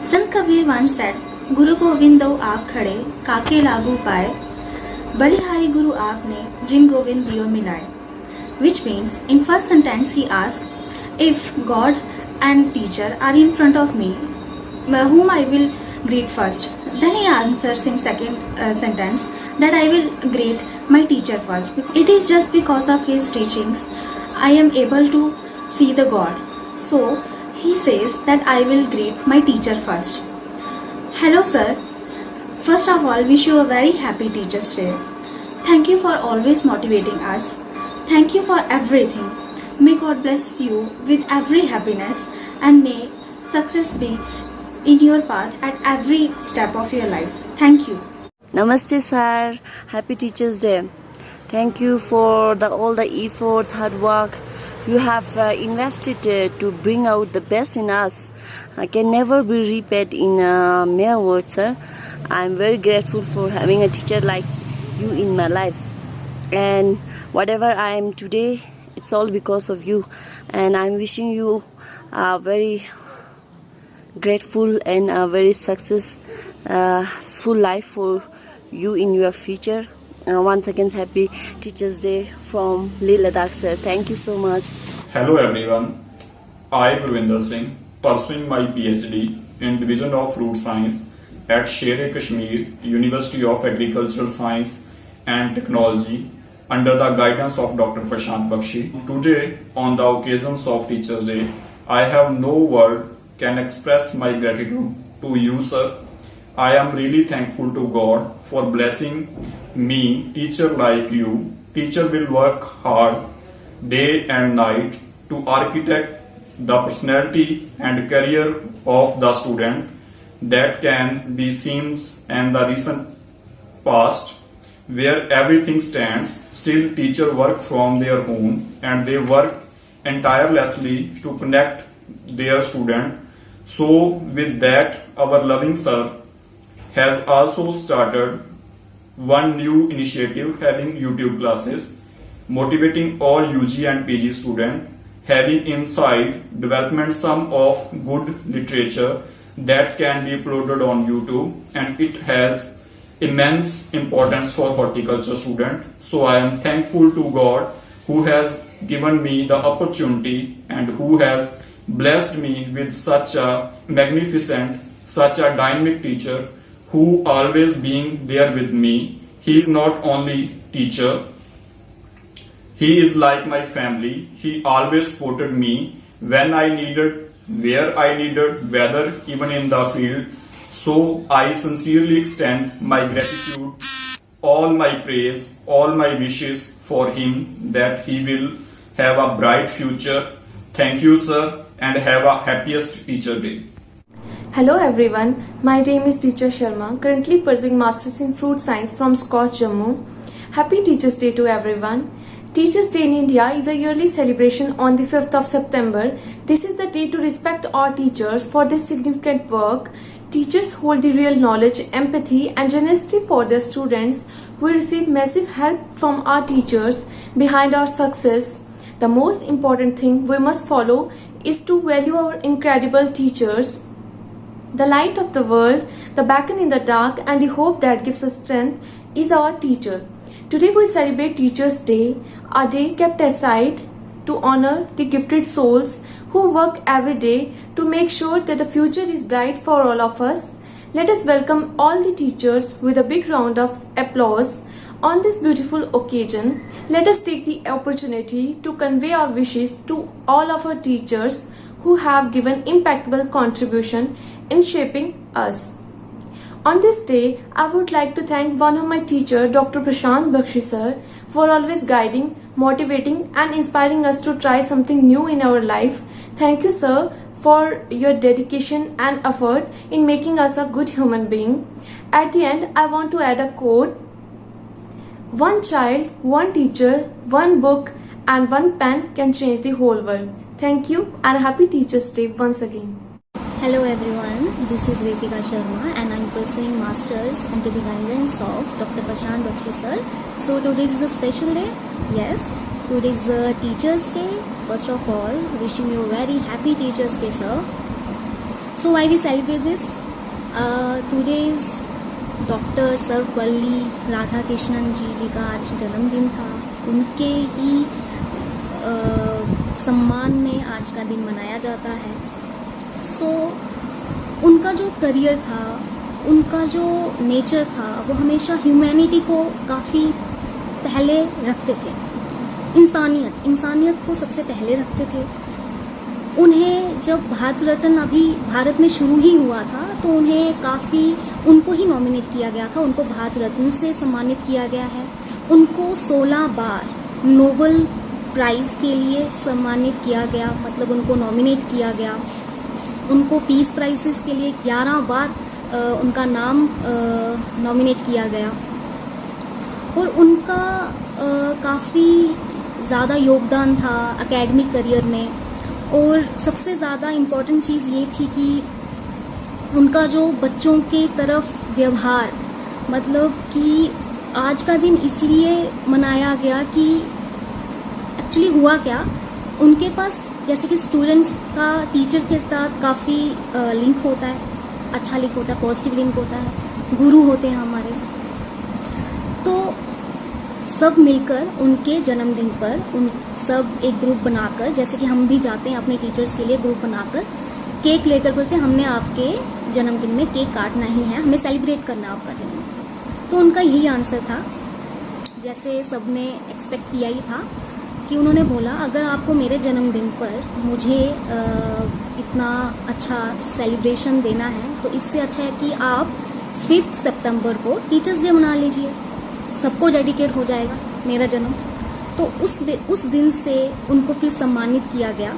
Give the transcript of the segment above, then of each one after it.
Sant Kabir once said, Guru Govind dau aap khade, kaake lagu paye, Balihari Guru aapne, Jin Govind diyo milay. Which means, in first sentence he asked, if God and teacher are in front of me, whom I will greet first. Then he answers in second sentence that I will greet my teacher first. It is just because of his teachings I am able to see the God. So he says that I will greet my teacher first. Hello sir. First of all, wish you a very happy Teachers' Day. Thank you for always motivating us. Thank you for everything. May God bless you with every happiness and may success be in your path at every step of your life. Thank you. Namaste sir, happy Teachers Day. Thank you for all the efforts, hard work you have invested to bring out the best in us. I can never be repaid in mere words, sir. I am very grateful for having a teacher like you in my life, and whatever I am today, it's all because of you, and I'm wishing you a very grateful and a very successful life for you in your future. Once again, happy Teachers Day from Leh Ladakh, sir. Thank you so much. Hello everyone, I Gurvinder Singh, pursuing my PhD in Division of Fruit Science at Sher-e-Kashmir, University of Agricultural Science and Technology, under the guidance of Dr. Prashant Bakshi. Today, on the occasions of Teachers Day, I have no word can express my gratitude to you, sir. I am really thankful to God for blessing me, teacher like you. Teacher will work hard day and night to architect the personality and career of the student that can be seen in the recent past, where everything stands still. Teacher work from their home and they work tirelessly to connect their student. So with that, our loving sir has also started one new initiative, having YouTube classes, motivating all UG and PG students, having inside development some of good literature that can be uploaded on YouTube, and it has immense importance for horticulture student. So I am thankful to God who has given me the opportunity and who has blessed me with such a magnificent, such a dynamic teacher who always being there with me. He is not only teacher, he is like my family. He always supported me when I needed, where I needed, whether even in the field. So I sincerely extend my gratitude, all my praise, all my wishes for him that he will have a bright future. Thank you, sir, and have a happiest Teacher Day. Hello everyone, my name is Teacher Sharma, currently pursuing Masters in Fruit Science from SCOSS Jammu. Happy Teachers Day to everyone. Teachers Day in India is a yearly celebration on the 5th of September. This is the day to respect our teachers for their significant work. Teachers hold the real knowledge, empathy and generosity for their students. We receive massive help from our teachers behind our success. The most important thing we must follow is to value our incredible teachers, the light of the world, the beacon in the dark, and the hope that gives us strength is our teacher. Today we celebrate Teachers' Day, a day kept aside to honor the gifted souls who work every day to make sure that the future is bright for all of us. Let us welcome all the teachers with a big round of applause. On this beautiful occasion, let us take the opportunity to convey our wishes to all of our teachers who have given impeccable contribution in shaping us. On this day, I would like to thank one of my teacher, Dr. Prashant Bakshi sir, for always guiding, motivating and inspiring us to try something new in our life. Thank you, sir, for your dedication and effort in making us a good human being. At the end, I want to add a quote: one child, one teacher, one book and one pen can change the whole world. Thank you and happy Teachers' Day once again. Hello everyone, this is Ritika Sharma and I'm pursuing Masters under the guidance of Dr. Prashant Bakshi sir. So today is a special day. Yes, today is Teachers' Day. First of all, wishing you a very happy Teachers' Day, sir. So why we celebrate this? Today is doctor Sarvepalli Radhakrishnan ji का आज जन्मदिन था. उनके ही सम्मान में आज का दिन मनाया जाता है. सो उनका जो करियर था, उनका जो नेचर था, वो हमेशा ह्यूमैनिटी को काफ़ी पहले रखते थे. इंसानियत को सबसे पहले रखते थे. उन्हें जब भारत रत्न अभी भारत में शुरू ही हुआ था तो उन्हें काफ़ी उनको ही नॉमिनेट किया गया था. उनको भारत रत्न से सम्मानित किया गया है. उनको 16 बार नोबेल प्राइज़ के लिए सम्मानित किया गया, मतलब उनको नॉमिनेट किया गया. उनको पीस प्राइजेस के लिए 11 बार उनका नाम नॉमिनेट किया गया. और उनका काफ़ी ज़्यादा योगदान था एकेडमिक करियर में. और सबसे ज़्यादा इम्पॉर्टेंट चीज़ ये थी कि उनका जो बच्चों के तरफ व्यवहार, मतलब कि आज का दिन इसलिए मनाया गया कि एक्चुअली हुआ क्या, उनके पास जैसे कि स्टूडेंट्स का टीचर के साथ काफ़ी लिंक होता है, अच्छा लिंक होता है, पॉजिटिव लिंक होता है. गुरु होते हैं हमारे. तो सब मिलकर उनके जन्मदिन पर उन सब एक ग्रुप बनाकर, जैसे कि हम भी जाते हैं अपने टीचर्स के लिए, ग्रुप बनाकर केक लेकर बोलते हैं हमने आपके जन्मदिन में केक काटना ही है, हमें सेलिब्रेट करना आपका जन्मदिन. तो उनका यही आंसर था, जैसे सबने एक्सपेक्ट किया ही था, कि उन्होंने बोला अगर आपको मेरे जन्मदिन पर मुझे इतना अच्छा सेलिब्रेशन देना है तो इससे अच्छा है कि आप 5 सितंबर को टीचर्स डे मना लीजिए. सबको डेडिकेट हो जाएगा मेरा जन्म. तो उस दिन से उनको फिर सम्मानित किया गया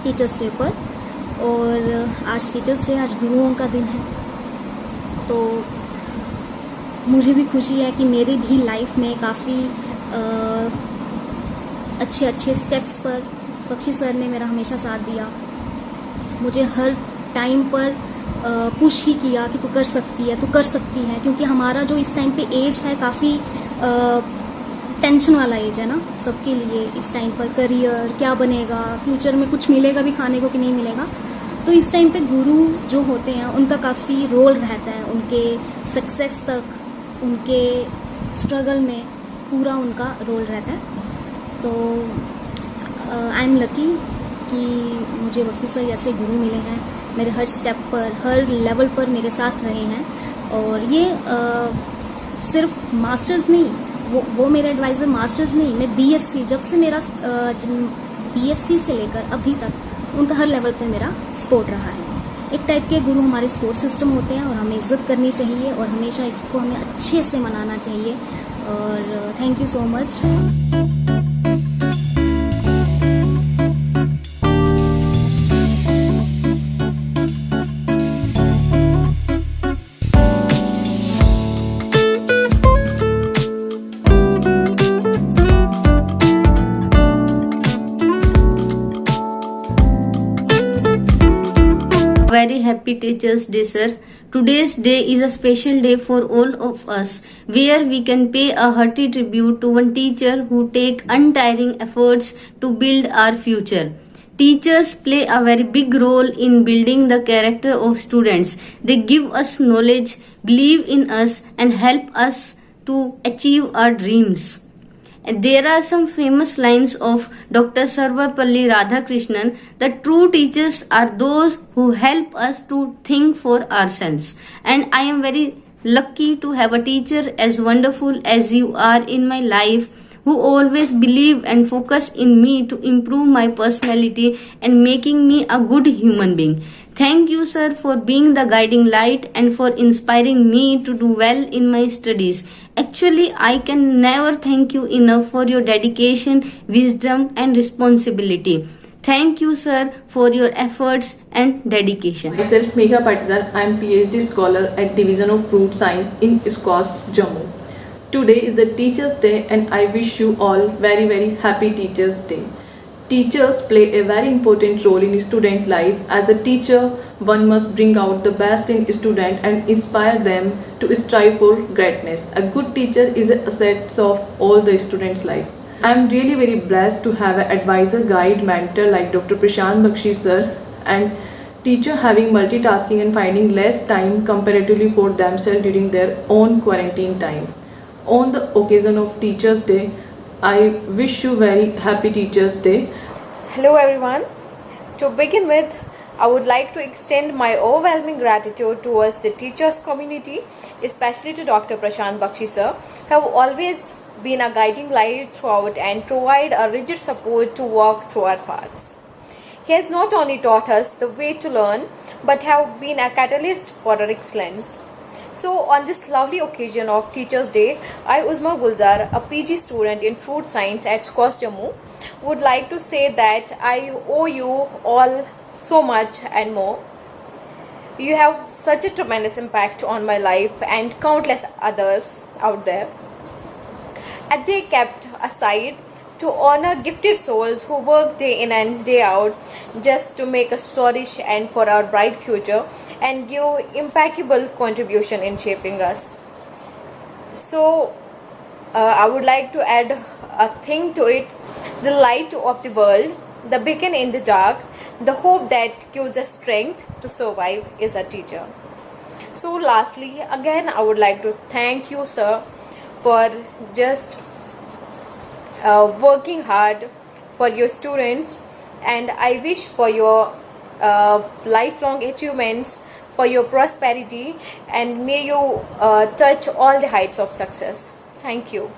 टीचर्स डे पर. और आज टीचर्स डे, आज गुरुओं का दिन है. तो मुझे भी खुशी है कि मेरे भी लाइफ में काफ़ी अच्छे स्टेप्स पर बख्शी सर ने मेरा हमेशा साथ दिया. मुझे हर टाइम पर पुश ही किया कि तू कर सकती है, क्योंकि हमारा जो इस टाइम पे एज है काफ़ी टेंशन वाला एज है ना सबके लिए. इस टाइम पर करियर क्या बनेगा, फ्यूचर में कुछ मिलेगा भी खाने को कि नहीं मिलेगा. तो इस टाइम पे गुरु जो होते हैं उनका काफ़ी रोल रहता है, उनके सक्सेस तक, उनके स्ट्रगल में पूरा उनका रोल रहता है. तो आई एम लकी कि मुझे बख्शी सर जैसे गुरु मिले हैं, मेरे हर स्टेप पर, हर लेवल पर मेरे साथ रहे हैं. और ये सिर्फ मास्टर्स नहीं, वो मेरे एडवाइज़र मास्टर्स नहीं, मैं बीएससी, जब से मेरा बीएससी से लेकर अभी तक उनका हर लेवल पे मेरा सपोर्ट रहा है. एक टाइप के गुरु हमारे सपोर्ट सिस्टम होते हैं और हमें इज्जत करनी चाहिए और हमेशा इसको हमें अच्छे से मनाना चाहिए. और thank you so much. Very happy Teachers Day, sir. Today's day is a special day for all of us, where we can pay a hearty tribute to one teacher who take untiring efforts to build our future. Teachers play a very big role in building the character of students. They give us knowledge, believe in us, and help us to achieve our dreams. There are some famous lines of Dr. Sarvapalli Radhakrishnan. The true teachers are those who help us to think for ourselves. And I am very lucky to have a teacher as wonderful as you are in my life, who always believe and focus in me to improve my personality and making me a good human being. Thank you, sir, for being the guiding light and for inspiring me to do well in my studies. Actually, I can never thank you enough for your dedication, wisdom, and responsibility. Thank you, sir, for your efforts and dedication. Myself, Megha Patidar. I am PhD scholar at Division of Fruit Science in SCOS, Jammu. Today is the Teachers' Day, and I wish you all very happy Teachers' Day. Teachers play a very important role in student life. As a teacher, one must bring out the best in student and inspire them to strive for greatness. A good teacher is an asset of all the students' life. I am really very blessed to have an advisor, guide, mentor like Dr. Prashant Bakshi sir, and Teacher having multitasking and finding less time comparatively for themselves during their own quarantine time. On the occasion of Teachers' Day, I wish you very happy Teachers' Day. Hello everyone. To begin with, I would like to extend my overwhelming gratitude towards the teachers community, especially to Dr. Prashant Bakshi sir, who have always been a guiding light throughout and provide a rigid support to walk through our paths. He has not only taught us the way to learn, but have been a catalyst for our excellence. So on this lovely occasion of Teachers' Day, I, Uzma Gulzar, a PG student in Fruit Science at SCOS Jammu, would like to say that I owe you all so much and more. You have such a tremendous impact on my life and countless others out there. A day kept aside to honor gifted souls who work day in and day out just to make us flourish and for our bright future and give impeccable contribution in shaping us. So I would like to add a thing to it: the light of the world, the beacon in the dark, the hope that gives us strength to survive is a teacher. So lastly, again I would like to thank you, sir, for just working hard for your students, and I wish for your lifelong achievements, for your prosperity, and may you touch all the heights of success. Thank you.